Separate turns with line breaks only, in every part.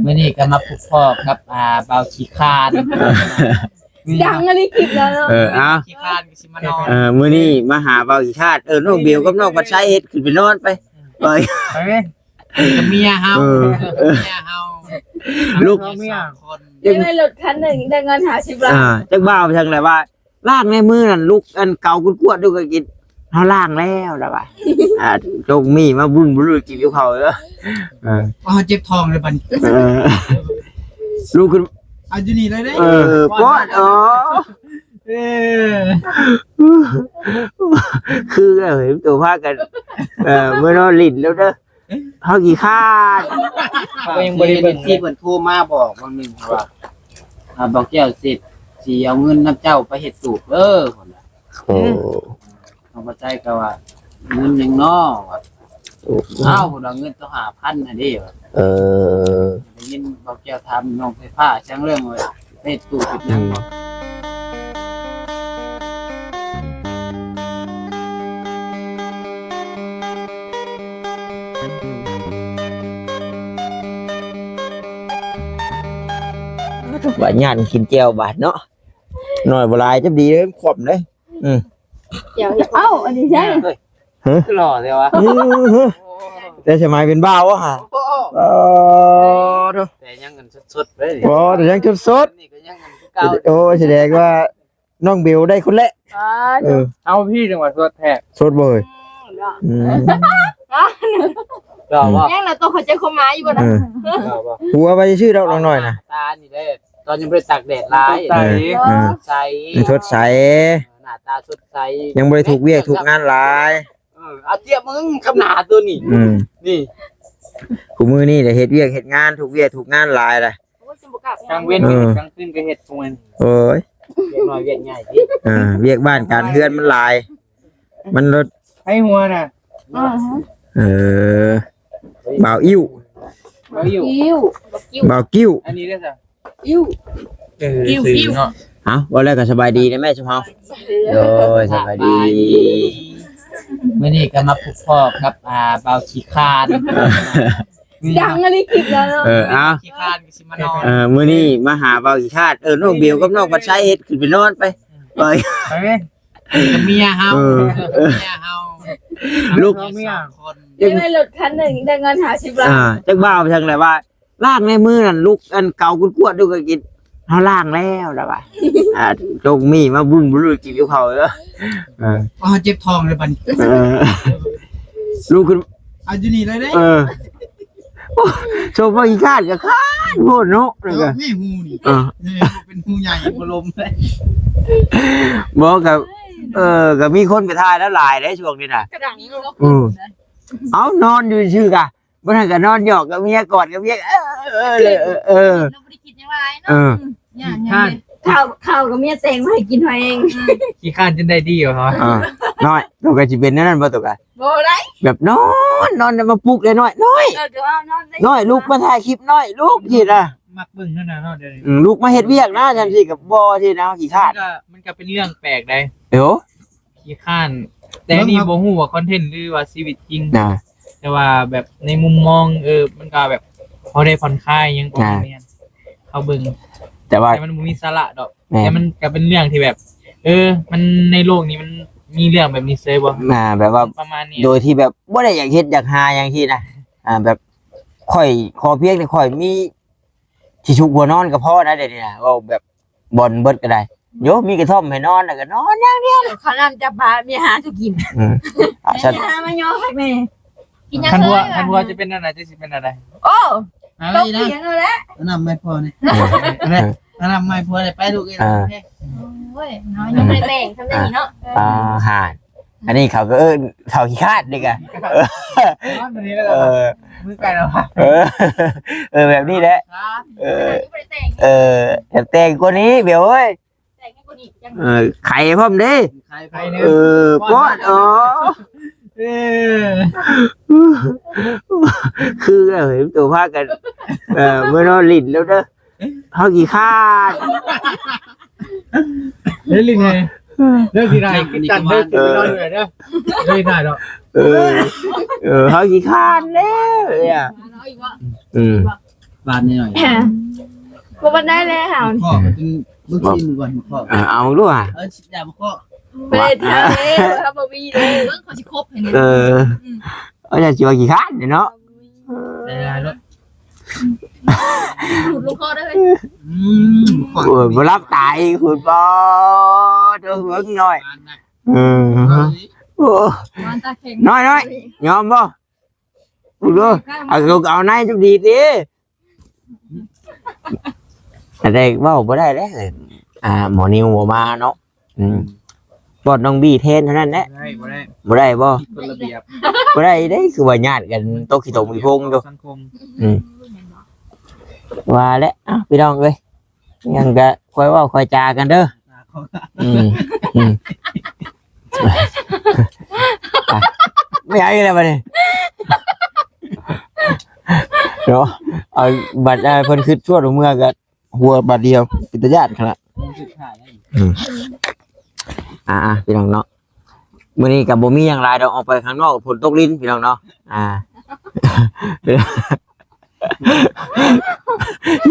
มื้อนี้ก็มาพบพ่อกับเบาขี้คร้าน
ดังอันนี้คลิปแล้วเนาะ
ขี้คร้านก็สิมานอน
มื้อนี้มาหาเบาขี้คร้านน้องเบลกับน้องบัดไซเฮ็ดขึ้นไปนอนไป
กับเมียเฮาลูกเมียคน
ได้รถคันหนึ่งได้เงิน50 ล้าน
จักบ่าวจังได๋ว่าล้างในมือนั่นลูกอันเก่ากวดๆดูก็กินเฮาล้างแล้วล่ะว่าจงมีมาบุญบ่รู้กินกับเขาเด้อ
เจ็บท้องเลยบัดนี้
ลูกขึ้น
เอาอยู่นี่เลยเด้
ปอดคือเห็นตัวพากันเมื่อนอนลิ้นแล้วเด้อเฮาขี้คร้าน
ก็ยังบ่ได้เบิ่งที่เพิ่นโทรมาบอกบางนึงว่าบอกแก้วสิเอาเงินนำเจ้าไปเฮ็ดสูบพุ่นน่ะเอาบ่ใจก็ว่าเงินยังน้อว่าพุ่นว่าเงินต้อง 5,000 น่ะเด้ได้ยินบอกแก้วถามน้องไฟฟ้าจังเรื่องว่าเฮ็ดสูบเฮ็ดหยังบ่
ว่าญาติกินแก้วบาดเนาะหน่อยบ่หลายจะดีเด้ขมเด้
เดี๋ยวอันนี้ใช่
หล่อเลยวะ
แต่สมัยเป็นบ้าวะฮะ
แต่ยังกันสดๆเลย
แต่ยังสด
นี่ก็ยังกันเก่า
โอ้แสดงว่าน้องเบลได้คนละ
เอาพี่จังหวัดสดแท้
สดบ่เอ้ย
หล่อบ่
ยังน่ะตัวเขาใจคมหมาอยู่บ่น่ะ
หัวไปชื่อดอกหน่อยน่ะ
ตานี่เด้ตอนยังบ่ได้ตากแดดหลาย
สดใส
หน้าตาสดใส
ยังบ่ได้ถูกเวียกถูกงานหลาย
เอาเจี๊ยบมึงคำหน้าตัวนี้นี่
กูมื้อนี้ได้เฮ็ดเวียกเฮ็ดงานถูกเวียกถูกงานหลายล่ะ
กลางเว้นกลางคืนก็เฮ็ดทุกวัน
โอ้ย
เวียกน้อยเวียกใหญ่ติ
เวียกบ้านการเฮือนมันหลายมันรถ
ให้หัวน่ะ
บ่าวอิ่วบ่าวกิ้ว
อันนี้เด้อจ้ะ
อิ่ว
เนาะ
ว่าแล้วก็สบายดีนะแม่ชุมเฮาโดยสบายดี
มื้อนี้ก็มาพบพ่อกับเบาขี้คร้าน
ดังอันนี้คลิปแล้วเนาะ
ขี้คร้านก็สิมานอน
มื้อนี้มาหาเบาขี้คร้านน้องเบลกับน้องบัดไซเฮ็ดขึ้นไปนอนไป
กับเมียเฮาลูกเมียคน
ได้รถคันหนึ่งได้เงิน50 ล้าน
จักบ่าวจังได๋ว่าล้างในมือนั่นลูกอันเก่ากวดๆดูก็กินเฮาล้างแล้วล่ะว่าจงมีมาบุญบ่รู้กินกับเขาเด้อ
เจ็บท้องเลยบัดนี้
ลูกขึ้น
เอาอยู่นี่เลยเด้
โชว์ว่าขี้คร้านก็คร้านโพดเนาะ
แล้วก็มีหูนี่เป็นหูใหญ่บ่ลมเลย
บ่ก็มีคนไปถ่ายแล้วหลายได้ช่วงนี้น่ะ
กระดังอยู่
เอานอนอยู่ซื่อๆกะบ่ทันก็นอนหยอกกับเมียกอดกับเมีย
เราบ่ได้คิดจังไดเนาะข้าวกับเมียแต่งมาให้กินเฮาเอง
ขี้คร้านจนได้ดีเหรอ
น้อยตัวก็สิเป็นนั่นบ่ตัวกะ
บ่ได้
แบบนอนมาปลุกเลยน้อยน้อยลูกมาถ่ายคลิปน้อยลูกสิน่ะ
มักเบิ่งเท่านั้นเนาะเดี๋ยวนี้
ลูกมาเฮ็ดเวียกนะจังซี่ก็บ่ที่นะขี้คร้าน
มันก็เป็นเรื่องแปลกได้ขี้คร้านแต่นี่บ่ฮู้ว่าคอนเทนต์หรือว่าชีวิตจริงแต่ว่าแบบในมุมมองมันก็แบบพอได้ผ่อนคลายยังประมาณนี้เขาเบิ่ง
แต่
มันบ่มีสาระดอกแต่มันก็เป็นเรื่องที่แบบมันในโลกนี้มันมีเรื่องแบบนี้เซยบ่
แบบว่า
ประมาณนี้
โดยที่แบบบ่ได้อยากเฮ็ดอยากหาอย่างที่นะแบบค่อยขอเพียงแต่ค่อยมีที่ชุกหัวนอนก็พอนะเดี๋ยวนี้นะว่าแบบบ่อนเบิดก็ได้โยมีกระท่อมให้นอนแล้วก็นอนอย่างเดียว
เขานำจะพามีหาทุกิน
ฉัน
หามาย่อให้แม่
กินยังเลยคันวัวจะเป็นอะไรจะสิเป็นอะไร
โอ้ต้องเขียนเอาแล้ว
น้ำไม่พอนี่น้ำไม่พอเลยไปดูกัน
โอ้ยน้อยยังไม่แบ่งทำได้เนาะ
ห่านอันนี้เขาก็เขาขี้คร้านดิกะ
แบบนี้แล้วก็มือไก่แล้ว
แบบนี้แหละแต่งกว่านี้เดี๋ยวเอ้ยไข่พร้อมดิปอดคือเห็นตัวพากันเมื่อนอนลิ้นแล้วเด้อเฮาขี้คร้าน
ลิ้นไงเลิกที่ไหนจัดเลิกที่นอนเลยเด้อเลิกที่ไหนเนาะ
เขาขี้คร้านแล้วเนี่ย
บ้านนี่หน่อย
บ่บันได้แล้ว
พ่อเป็นลูกชิ้นก่อนพ่อ
เอาด้วย
ชิดาพ่อ
ไปทางเลยครับบ่มีเลยเบิ่งเขาสิครบให้นี่
เอาจะชิวขี้คร้านเนาะ
ได้รถ
หลุดลงคอได้เลย
บ่รับตายคุณปอเด้อเบิ่งหน่อย
มันตาแข็ง
น้อยยอมบ่ดูเอาในจุดีดิแต่เว้าบ่ได้แล้วหมอนิวบ่มาเนาะปอดน้องบี้เทนเท่านั้นแหละบ่ได้บ่
คนระเบียบ
บ่ได้เด้คือว่าญาติกันตกขี้ตกมีพงอยู่
สังคม
ว่าแล้วพี่น้องเอ้ยยังก็ค่อยเว้าค่อยจากันเด้อไม่อยากอะไรมาเนี่ยเนาะเอาบัตรเพิ่นคือชั่วเมื่อก็หัวบัตรเดียวปิตญาติขนาดพี่น้องเนาะมื้อนี้กับบ่มีหยังหลายดอกออกไปข้างนอกฝนตกลิ้นพี่น้องเนาะ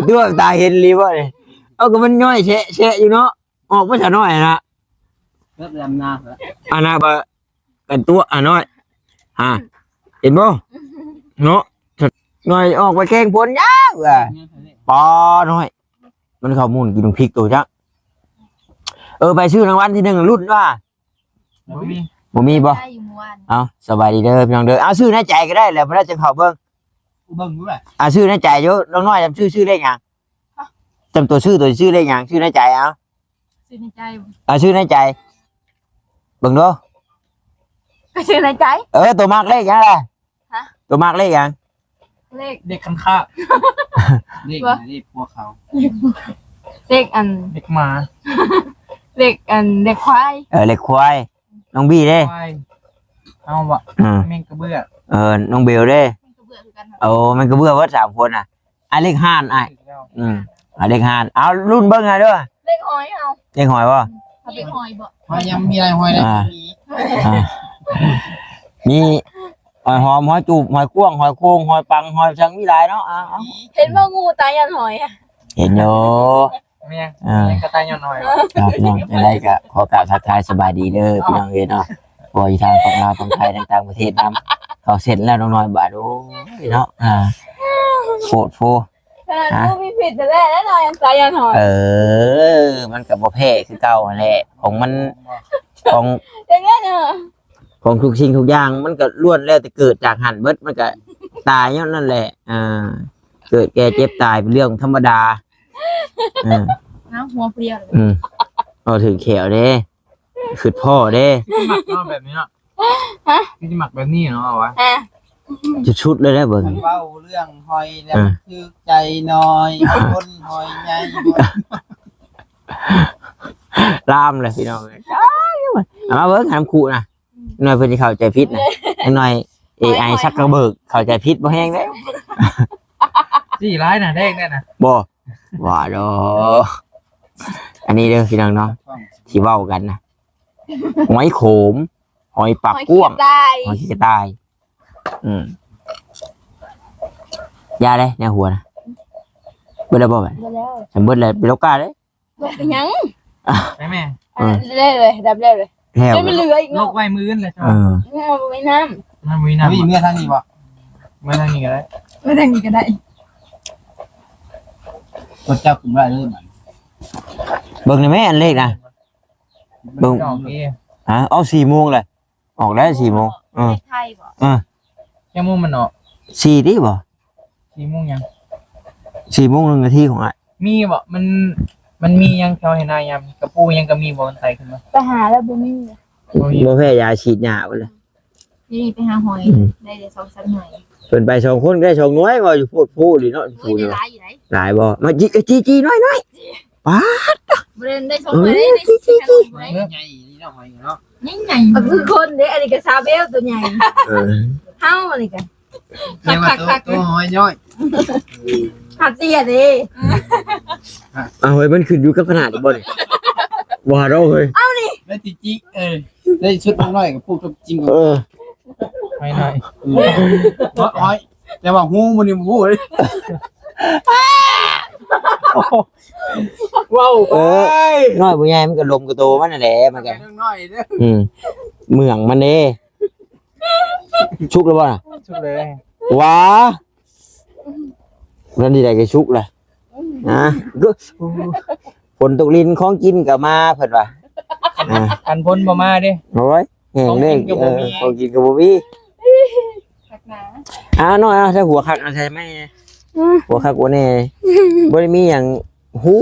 ด้วยตาเห็นรีบ่เนี่ยเอาก็มันย่อยแฉะอยู่เนาะออกมาซะน้อยนะ
เริ่มลำนาแล้ว
นาบะกันตัวน้อยเห็นบ่เนาะน้อยออกไปแข่งผลยากปอน้อยมันเข้ามุ่นกินพริกตัวจักไปชื่อรางวัลที่1รุ่นว่าบ่มีบ่เอาสบายดีเด้อพี่น้องเด้อเอาชื่อในใจก็ได้แล้วบ่ได้จะเข้าเบิ่งด้วยชื่อในใจอยู่น้องน้อยจำชื่อเลขหยังจำตัวชื่อเลขหยังชื่อในใจเอา
ชื่อในใจ
ชื่อในใจเบิ่งดู
ก็ชื่อในใจ
ตัวมากเลขยังล่ะตัวมากเลขยัง
เลข
เด็กคันค่าเลขพวกเขา
เลขอัน
เด็กหมา
เลขอันเด็กควาย
เลขควายน้องบี้เด้
เอาบ่แมงกระเบื้อ
น้องเบลเด้มันกระเบื้อว่า3คนเลข5เลข5เอารุ่นเบิ่งให้ด้วย
เลขหอยเอา
เลขหอยบ่
เลขหอยบ่
หอยยังมีอะไรหอยนะ
มีหอยหอมหอยจูบหอยก้วงหอยโค้งหอยปังหอยชังมีหลายเนาะ
เห็นว่างูตายยันหอย
เห็นอยู่
แม่กระต่ายยันหอย
ครับน้องอะไรก็ขอกราบทักทายสบายดีเด้อพี่น้องเนาะบอยทางฝั่งลาวฝั่งไทยต่างประเทศนำเขาเสร็จแล้วน้องน้อยบาดโอ้ยเนาะโฟ
งูมีผิดแต่แรกแล้วหน่อยตายยันหอย
มันกับบ่แพ้คือเก่าแหละของมันของ
อย่างเงี้ยเนาะ
ของทุกสิ่งทุกอย่างมันก็ล้วนแล้วแต่เกิดจากหันเบิดมันก็ตายอย่างนั่นแหละเกิดแก่เจ็บตายเป็นเรื่องธรรมดา
หัวเปรี้ยว
เอาถึงแขวเด้คือพ่อเด้
หมักแบบนี้เนาะที่หมักแบบนี้เนาะวะ
จะชุดเลยได้เบิ่ง
เว้าเรื่องหอยแล้วคือใจน้อยคนหอยใหญ่
ลามเลยพี่น้องมาเบิ่งหามขู่นะหน่อยเพิ่นสิเข้าใจผิดนะหน่อย AI ชักกระเบิกเข้าใจผิดบ่แฮงเด้
สี่ร้ายน่ะแดงแน่น่ะ
บ่ว่าดอกอันนี้เด้อพี่น้องเนาะที่เว้ากันนะหอยโขมหอยปากก้วงหอยขี้กระต่ายยาเลยในหัวนะเบิดแล้วบ่แม่ฉันเบิดเลยไปโลกาเด้
เป็นหยัง
ไปแม่
เลยดับเลย
แล้ว
ไม่เหลืออีก
โลกไว้มื้อเลย
เอาไว้น้ำ
มันมีน้ำเมื่อทางนี้บ่เมื่อทางนี้ก็ได้กดจับผมได้เลยมัน
เบิ่งได้มั้ยอันเลขนะเบิ่งเอา4 โมงเลยออกได้4 โมง
ไทยบ่
ยังโมงมันออก
4ดิบ่
4 โมงยัง
4 โมง1 นาทีของ
มีบ่มันมียังแถวเห็นายามกระปูยังก็มีบ่ใส่ขึ้นมา
ไปหาแล้วบ่มี
บ่แพ้ยาฉีดหญ้าบ่เลย
นี่ไปหาหอยได้เดี๋ยว2-3หน่วย
เพิ่นไป2คนได้2หน่วยบ่อยู่พูดดิเนาะพูดหลายบ่มาจีน้อยๆป๊าด
บ่ได้2หน่วยได้4หน่วย
ใหญ่นี่เนาะหอยเนาะ
ใหญ่คือคนเด้อันนี้ก็ซาเบลตัวใหญ่เฮาอันนี้ก็
ตัวหอยย่อย
หัดเตี้ยดิ
เฮ้ยมันขึ้นอยู่กับขนาดบ่นี่ว่าเราเฮ้ย
เอานี่
ได้จิได้ชุดน้อยกับพวกจริง
ไม่หน่อย
อ้อยแต่ว่าหูมันนี่พูด
ว้าว
เออน้อยผู้ใหญ่มันก็ลมกระโตมันนั่นแหละมันก็
เรื่องน้อยเด้อ
เมืองมันเด้ชุกแล้วบ่น่ะ
ชุบเลย
ว้านั่นดีได้ก็ชุกเลยนะก็ฝนตกลินของกินก็มาเพิ่นว่า
กันพ้นบ่มาเด้
โอ้ยแห้งเด้
ของกินก็บ่มี
ของกินก็บ่มี
หักหนา
น้อยใส่หัวคักใช่ไหมหัวคักบ่แน่บ่ได้มีหยังหัว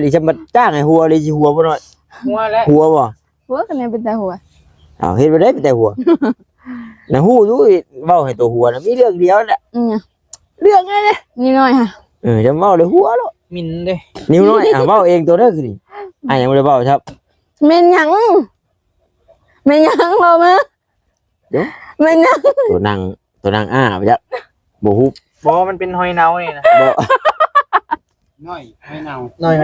ดิฉันมาจ้างให้หัวเลยสิหัวบ่น้อย
หัวแล้ว
หัวบ่
หัวกันเนี่ยเป็นแต่หัว
อ้าวเฮ็ดบ่ได้แต่หัวน่ะฮู้อยู่เว้าให้ตัวหัวน่ะมีเรื่องเดียวแหละเรื่องไงเนี่ย
นี่น้อยค่ะ
จะเว้าเลยหัวแล้ว
มินเด้
นิ้วน้อยเว้าเองตัวเด้อคือนี่ยังบ่ได้เว้าครับ
เมนหยังเรามาเมนหยัง
ตัวนั่งไปจ้ะบ่ฮู้
บ่มันเป็นหอยเนานี่นะ
บ่
น้อยให้เน่า
หน่อย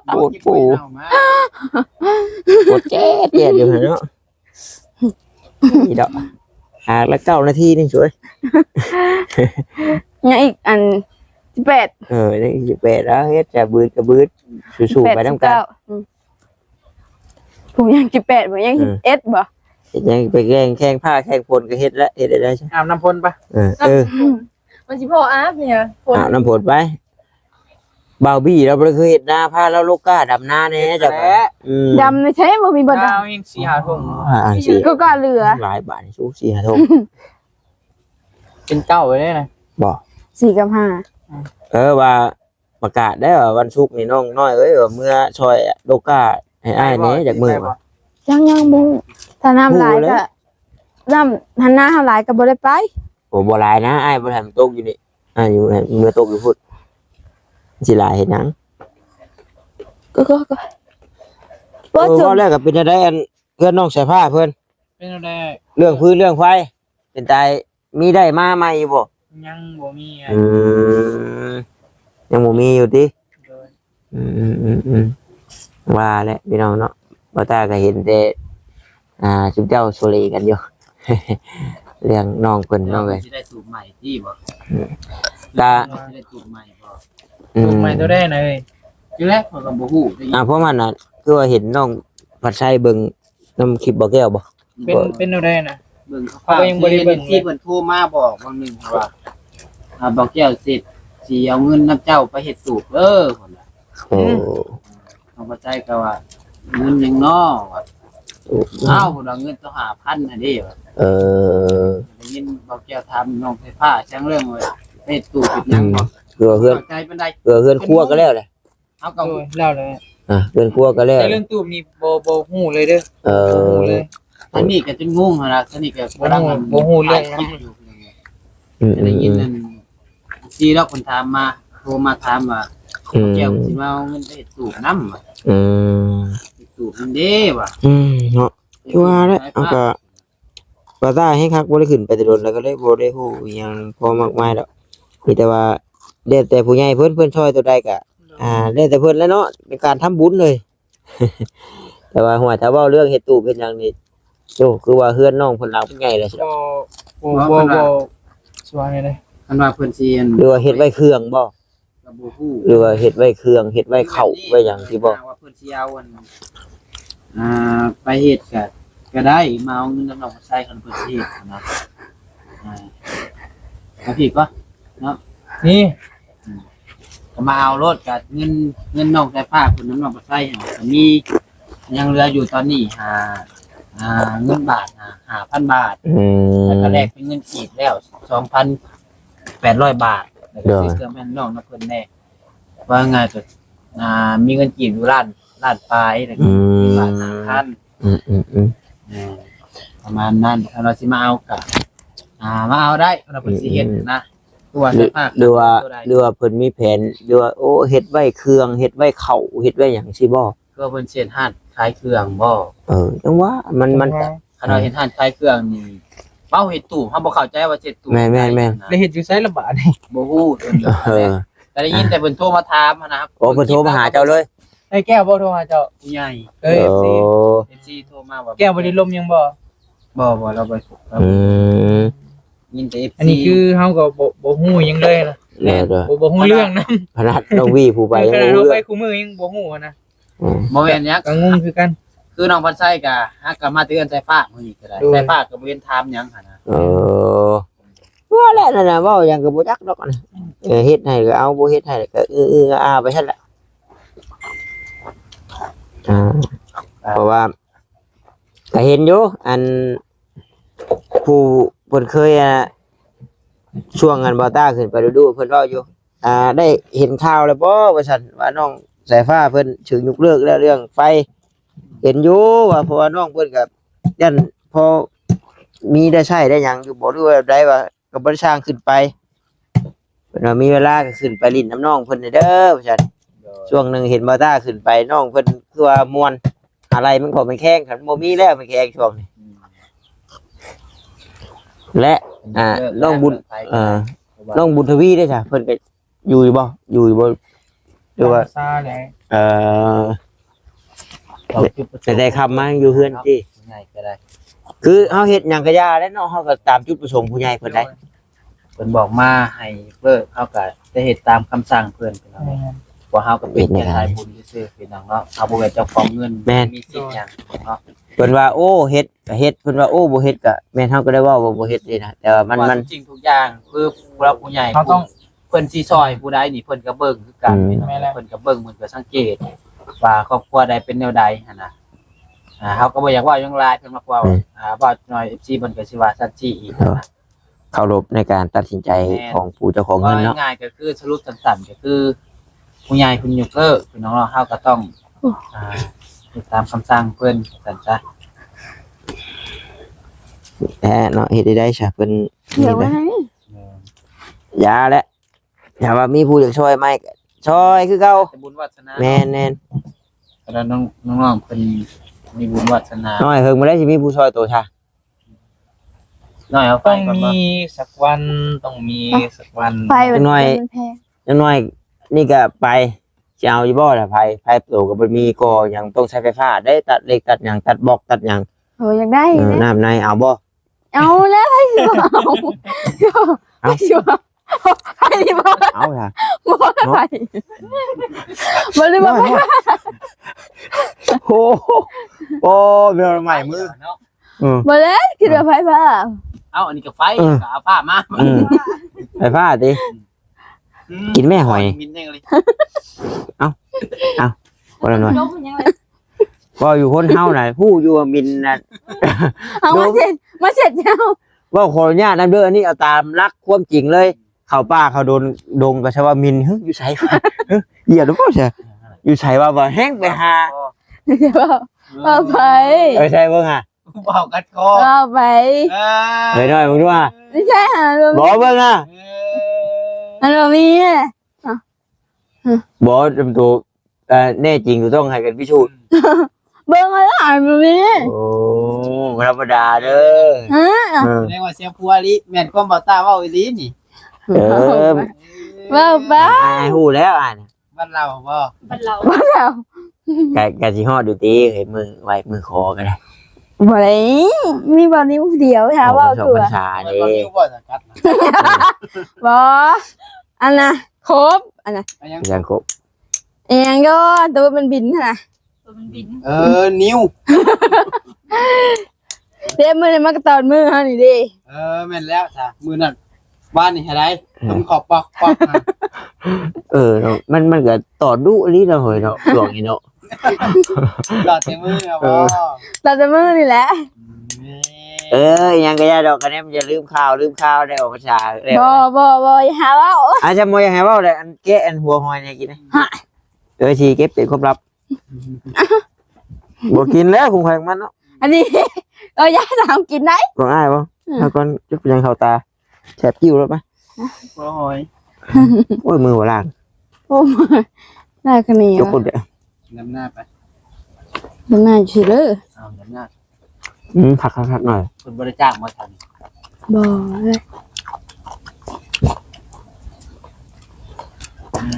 โอ้โห
เน่ามา
บ่แจ๊ดอยู่หั่นเนาะนี่ดอกหากละ9นาทีนึงสวย
ยังอีกอัน18
นี่18แล้วเฮ็ดจะบืดก็บืดสู้ๆไปนำกัน
ผมยัง18บ่ยัง11บ่
เฮ็ดยังไปแข่งผ้าแข่งฝนก็เฮ็ดแล้วเฮ็ดได้ใช่
อาบน้ำพ่นปะ
มันสิพออาบเนี่ยฝน
น้ำฝนไปบ่าวบี้เราบ่เคยเฮ็ดนาพาเราลูกก้าดำนาแน่จ้ะ
ดำไม่ใช่บ่มีบ่
ดา
ดำ
วยัง4-5ทุ่ม
สิ
ก็เหลือ
หลายบาทสู้4-5ทง
เป็นเก้าไปเลยนะ
บ่
4 กับ
ว่าประกาศได้ว่าวันศุกร์นี่น้องน้อยเอ้ยว่าเมื่อช่วยลูกก้าให้อ้ายแหน่จากมือว่า
5ยังบ่ถ้าน้ำหลายก็น้ำหันหน้าเฮาหลายก็บ่ได้ไป
โอ้บ่หลายนะอ้ายบ่ทันตกอยู่นี่อ้ายอยู่เมื่อตกอยู่พุ่นสิหลายเฮ็ดหยัง
ก็บ่
ก็แรกก็เป็นจังได๋อันเพื่อนน้องสายผ้าเพิ่น
เป็นอะไร
เรื่องพื้นเรื่องไฟเป็นตายมีได้มาใหม่บ่
ยังบ่มีอ่ะ
ยังบ่มีอยู่ติว่าแหละพี่น้องเนาะบ่ตาก็เห็นแต่จุ๊บเจ้าโซเลกันอยู่ เรื่องน้องเพิ่นน้องเอ้ย
สิได้สูบใหม่ที่บ่
ตา
สิได้สูบใหม่บ่
ถูกไหมตัวได้นะเอ้ย
คือแรกเขาก็บ่ฮู้ได้ยิน
เพราะมันน่ะคือว่าเห็นน้องผัดไส้เบิ่งนำคลิปบ่แก้วบ่
เป็นอะไรนะ
เบิ่งเขาก็ยังบ่ได้เบิ่งที่เพิ่นโทรมาบอกบางหนึงว่าบอกแก้วสิสิเอาเงินนำเจ้าไปเฮ็ดสูบเด้อพุ่นน่ะ
โอ้
เขาบ่ใจก็ว่าเงินยังน้อว่าอ้าวพุ่นเอาเงินต้อง5,000น่ะเด้ว่า
เออ
ได้ยินบอกแก้วถามน้องไฟฟ้าแจ้งเรื่องว่าเฮ็ดสูบเฮ็ดหยังบ่
เพื่อเพื่อน
เข้าใจปานใด
เพื่อนครัวก็แล้วแหละ
เฮาก็
โอ้ยเล่าเลย
เพื่อนครัวก็แล้ว
แต่เรื่องตูบนี่บ่ฮู้เลยเด้อ
เอ
บ่ฮู้
อ
เลย
อันนี้ก็จนงงหั่นล่ะอันนี้ก็
บ่ฮู้เรื่องนำ
ได้ยินนั่นซีแล้วคนถามมาโทรมาถามว่าแก้วสิมาเอาเงินไปเฮ็ดสูบนำว่ะ สูบมันเด้ว่ะ
เนาะคือว่าแล้วก็ว่าตาให้คักบ่ได้ขึ้นไปแต่โดนแล้วก็เลยบ่ได้ฮู้อิหยังพอมากมายดอกมีแต่ว่าแล้วแต่ผู้ใหญ่เพิ่นช่วยตัวใดก็แล้วแต่เพิ่นแล้วเนาะในการทำบุญเลย แต่ว่าหัวถ้าเว้าเรื่องเฮ็ดตู้เฮ็ดหยังนี่โอ้คือว่าเฮือนน้องเพิ่นหลังเพิ่นใหญ่แล้วสิ
บ่สวยเลย
คันว่าเพิ่นสิอัน
หรือว่าเฮ็ดไว้เครื่องบ่
ก็บ่ฮู้
หรือว่าเฮ็ดไว้เครื่องเฮ็ดไว้เข้าวไว้หยังที่บ่
ว่าเพิ่นสิเอาอันไปเฮ็ดก็ได้มาเอาเงินนำน้องมาใช้คันเพิ่นสิเฮ็ดนะเอาพี่ก็
นี่
ก็มาเอารถกับเงินน้องไฟฟ้าเพิ่นนำน้องมาใช้ก็มียังเหลืออยู่ตอนนี้เงินบาท5,000 บาท แล้วก็แลกเป็นเงินกีบแล้ว 2,800 บาทแล้วก็ซื้อเครื่องแม่นน้องนะเพิ่นแน่ว่าไงก็มีเงินกีบอยู่ล้านปลายแล้วก็มีบาท5,000ประมาณนั้นถ้าเราสิมาเอาก็มาเอาได้เราเพิ่นสิเฮ็ดนะตัวใช่ปะ
หรือว่าเพิ่นมีแผนหรือว่าโอ้เฮ็ดไว้เครื่องเฮ็ดไว้เข้าวเฮ็ดไว้หยังสิบ่
ก็เพิ่นเฮ็ดร้านขายเครื่องบ่
จังว่ามัน
คันเราเฮ็ดร้านขายเครื่องนี่เป้าเฮ็ดตู้เฮาบ่เข้าใจว่าเฮ็ดตู้
แม่น
ได้เฮ็ดอยู่ไสละบาทนี่
บ่ฮู้ตัวนี้แต่ได้ยินแต่เพิ่นโทรมาถามนะครับ
โอ้เพิ่นโทรมาหาเจ้าเลย
ไอ้แก้วบ่โทรหาเจ้า
ผู้ใหญ่
เอ้ย
FC โทรมาว่า
แก้วบ่ได้ลมยังบ่
บ่เราไป
อืม
ยินแต่ FC
อันนี้คือเฮาก็บ่ฮู้หยังเลยนะ
แล้วเด้อ
บ่ฮู้เรื่องนะ
ขนาดน้องวีผู้ไป
ข
ยัง
นาด
รู้
เฮา
เรื่
ไป
อง
คู่มือยังบ่ฮู้นะ
บ่แม่นหยัง
ก็งงคือกัน
คือน้องพันไส้ก็ฮักก็มาเตือนสายฟ้ามื้อนี้ก็ได้
โดย
สายฟ้าก็บ่เห็นถามหยังหั่นน่ะ
เออว่าแล้วนั่นน่ะเว้าหยังก็บ่จักดอกนะเฮ็ดให้ก็เอาบ่เฮ็ดให้ก็อาไปซั่นแหละเพราะว่าก็เห็นอยู่อันผู้เพิ่นเคยช่วงงานบ่ต้าขึ้นไปดูเพิ่นเว้าอยู่ได้เห็นข่าวแล้วบ่ว่าซั่นว่าน้องสายฟ้าเพิ่นถึงยกเลิกแล้วเรื่องไฟเห็นอยู่ว่าเพราะว่าน้องเพิ่นก็ยันพอมีได้ใช้ได้หยังอยู่บ่รู้ว่าได้ว่าก็บ่ได้สร้างขึ้นไปเพิ่นว่ามีเวลาก็ขึ้นไปลิ้นน้ำน้องเพิ่นเด้อว่าซั่นช่วงหนึงเห็นบ่ต้าขึ้นไปน้องเพิ่นคือว่าม่วนอะไรมันก็มันแข้งคันบ่มีแล้วมันแข้งช่วงนี้และน้องบุญน้องบุญทวีได้จ้ะเพิ่นก็อยู่บ่หรือว่า
ซาแหละ
แต่ได้คำมาอยู่เฮือนติ
ใหญ่ก็ได้
คือเฮาเฮ็ดหยังก็ย่าแล้วเนาะเฮาก็ตามจุดประสงค์ผู้ใหญ่เพิ่นได้
เพิ่นบอกมาให้เลิกเฮาก็จะเฮ็ดตามคำสั่งเพิ่นพี่น้องบ่เฮาก็เป็นแค่สายบุญซื่อๆพี่น้องเนาะเฮาบ่เป็นเจ้าของเงินมีสิทธิ์หยังเนาะ
เพิ่นว่าโอ้เฮ็ดก็เฮ็ดเพิ่นว่าโอ้บ่เฮ็ดก็แม่นเฮาก็ได้เว้าว่าบ่เฮ็ดนี่นะแต่ว่ามัน
จริงทุกอย่างคือผู้ใหญ่
เขาต้อง
เพิ่นสิซอยผู้ใดนี่เพิ่นก็เบิ่งคือกันพี่น้องเพิ่นก็เบิ่งเพิ่นก็สังเกตว่าครอบครัวใดเป็นแนวใดหั่นน่ะเฮาก็บ่อยากว่าหยังหลายเพิ่นมาว่าว่าหน่อย FC เพิ่นก็สิว่าซัดจี้อีกนะ
เคารพในการตัดสินใจของผู้เจ้าของเงินเนาะ
ง่ายๆก็คือสรุปสั้นๆก็คือผู้ใหญ่เพิ่นยกเลิกพี่น้องเฮาก็ต้องติดตามคำสั่งเพิ่นสั่นซะ
แต่เนาะเฮ็ดได้ซะเพิ่น
เดี๋ยวไว้ให้
ยาแล้วถ้าว่ามีผู้อยากช่วยไหมก็ช่วยคือเก่า
แต่บุญวาสนา
แม่น
แล้วน้องๆเพิ่นมีบุญวาสนา
ๆน้อยเฮิงบ่ได้สิมีผู้ช่วยตัวซะ
น้อยเอาไป
ต้อง
ก่อน
มี
บ่
สักวันต้องมีสักวัน
ไฟมันแพง
จังน้อยนี่ก็ไปสิเอาอยู่บ่ล่ะไผโตก็บ่มีก็ยังต้องใช้ไฟฟ้าได้ตัดเหล็กตัดหยังตัดบล็อกตัดหยัง
โหอยากได้นะ
น้ำในเอาบ่
เอาแล้วให้สิบ่เอาสิบ่ไปดิบ่
เอาค่ะ
บ่ไปบ่ได้บ่ไป
โอ้โอ้เรือใหม่มือ
เนาะ
บ่แล้วคิดว่าไฟฟ้า
เอาอันนี้ก็ไฟก็เอาผ้ามา
ไฟฟ้าติกินแม่หอย
มินเองเลย
บ่ละหน่อย
ลบยังไง
บ่อยู่คนเฮาน่ะผู้อยู่ว่ามินน่ะ
เอามาเสร็จแล้ว
ว่าขออนุญาตนะเด้ออันนี้เอาตามรักความจริงเลย เขาป้าเขาโดนดงกับชาวามินเฮ้ยอยู่ไสวะเหยียดหรือเปล่าใช่อยู่ไสว่าบ่แห้งไปหา
เอาไป
ใช่เบิ่งอ่ะ
เบากัดคอ
เอาไป
เฮ้ยหน่อยมึงดูอ่ะ
ไม่ใช่หาเรา
บ่เบิ่งอ่ะ
เรามี
บ่จำตัวแน่จริงต้องให้กันพิสูจน์
เบิ่งอะไรเรามี
โอ้ธรรมดาเด้อ
ฮะ
เรียกว่าเสียพัวลิแม่นความเบาตาเว้าอีหลีนี่
ว่าไป
ฮู้แล้วอ่ะ
บ้านเราบ่
ว่าเรา
กะสิฮอดอยู่ติเฮ้ยมือไว้มือคอก็ได้
บ่ได้มีบ่นิ้วเดียวค่ะว่า
สอง
คือ
ภาษา
บ่
เด้
มีบ่สังกัด
บ่อันน่ะครบอันน่ะ
ยัง
ยังครบ
เองก็ตัวมันบินน่ะ
นิ้ว
เดี๋ยวมือนี่มันก็ตอดมือเฮานี่ดิ
แม่นแล้วจ้ะมื้อนั้นบ้านนี่ให้ได้ผมขอบปอก
เนาะมันก็ต่อดุอีหลีเนาะเฮ้ยเนาะช่วงนี้เนาะ
รอเต็มมือครับบ่
ตอดแต่มือนี่แหละ
ยังก็อย่าดอกกันแน่มันจะลืมข่าวได้ออกภาษาแล้ว
บ่อย่าหาว่า
อาจจะมอยยังไงว่าเลยอันแกะอันหัวหอยเนี่ยกินนะทีเก็บเป็นความลับบ่กินแล้วคงแพงมันเนาะ
อันนี้อย่าถามกินได้
ก่อนอ้ายบ่ถ้าก่อนจุกยังเข้าตาแฉบกิ้วแล้วปะ
บ่หอย
โอ้ยมือหัวล่าง
โอ้ได้คะแนน
ยกคนเดียว
นำหน้าไป
มันน่าสิเด้อ
เอานำหน้า
ผักหน่อย
คุณบริจาคมาทัน
บ่เลย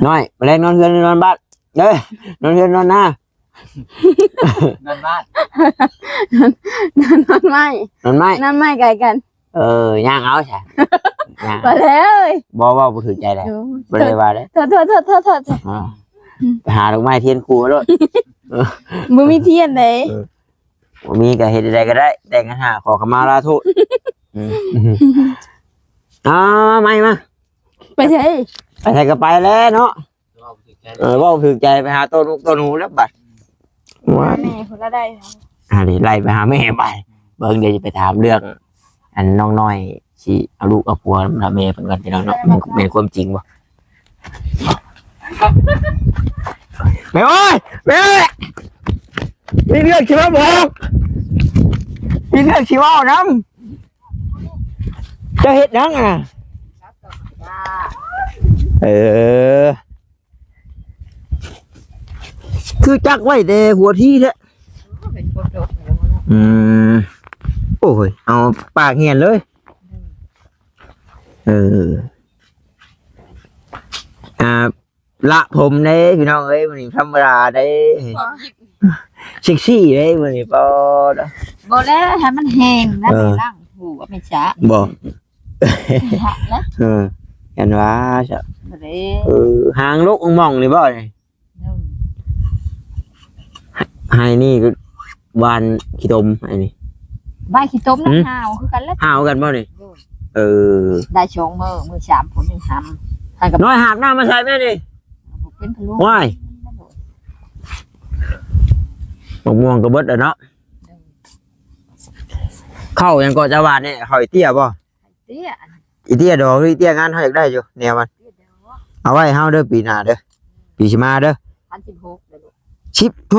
น้อยมาแรงนอนเฮือนนอนบ้านเด้อนอนเฮือนนอนหน้า
นั่นบ้าน
นั่นไม่
นั่นไม่
นั่นไม่ไกลกัน
ย่างเอาใช่ย่าง
ไปแล้ว
บ่ว่าบ่ถือใจแล้วบ่ได้ว่าเด้
โทษ
ไปหาดอกไม้เทียนครูแล้ว
มึงมีเทียนเลย
บ่มีก็เฮ็ดได้ก็ได้แต่งกันหาขอขมาลาโทษไม่มา
ไปใช่
ไปใส่ก็ไปแล้วเนาะว่าถือใจไปหาต้นหูแล้วบัดว่า
แม่คนละได้
นี่ไล่ไปหาแม่ไปเบิ่งเดี๋ยวจะไปถามเรื่องอันน้องน้อยสิเอาลูกเอาผัวมาแม่เพิ่นก่อนพี่น้องเนาะมันเป็นความจริงบ่แม่โอ้ยแม่มีเรื่องสิมาบอกมีเรื่องสิเว้านำจะเฮ็ดหยังอ่ะคือจักไว้แต่หัวที่แท้โอ้ยเอาปากเหียนเลยละผมได้พี่น้องเอ้ยวันนี้ธรรมดาได้เซ็กซี่ได้วันนี้ปอด
บ่แล้วให้มันแห้งนะล้างหูว่าไม่ช้า
บ่
แล้ว
กันว่าจะ
บ่ได้
หางลูกมองนี่บ่นี่ให้นี่ก็วานขี้ตมไอ้นี่
ใบขี้ต้มน้ำหาวคือกันแล้ว
หาวกันบ่นี่
ได้ชงมือ3ผมยังทำ
น้อยหาบหน้ามาใส่แม่นี่
เป็นพะโล้
ว้ายมะม่วงก็เบิดแล้วเนาะเข้ายังก็จะหวานนี่หอยเตี้ยบ่
เตี้ย
อีเตี้ยดอกอีเตี้ยงานเฮาอยากได้อยู่แนวมันเอาไว้เฮาเด้อปีหน้าเด้อปีสิมาเด้อ
16เด้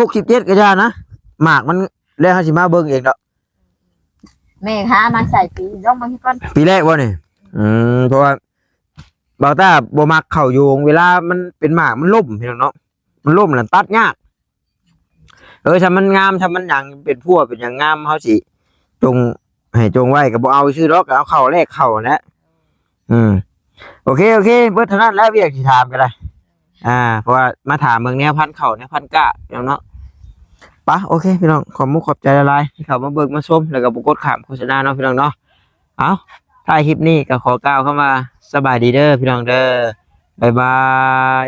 อ
16 17ก็ได้นะหมากมันแล้วเฮาสิมาเบิ่งเองดอก
แม่ค้ามาใส่ปีลองมาที่ก่อน
ปีแรกบ่นี่เพราะว่าบ่าวตาบ่มักเข้าโยงเวลามันเป็นหมากมันล่มพี่น้องเนาะมันล่มแล้วตัดยากถ้ามันงามถ้ามันหยังเป็นพั่วเป็นหยังงามเฮาสิจงให้จงไว้ก็บ่เอาชื่อดอกก็เอาเข้าแรกเข้าแหละโอเคเบิดเท่านั้นแล้วเวียกสิถามก็ได้เพราะว่ามาถามเมืองแนวพันธุ์เข้าแนวพันธุ์กะพี่น้องเนาะปะโอเคพี่น้องขอบมุกขอบใจละลายที่เข้ามาเบิ่งมาชมแล้วก็บ่กดข้ามโฆษณาเนาะพี่น้องเนาะเอาท้ายคลิปนี้ก็ขอกล่าวเข้ามาสบายดีเด้อพี่น้องเด้อบ๊ายบาย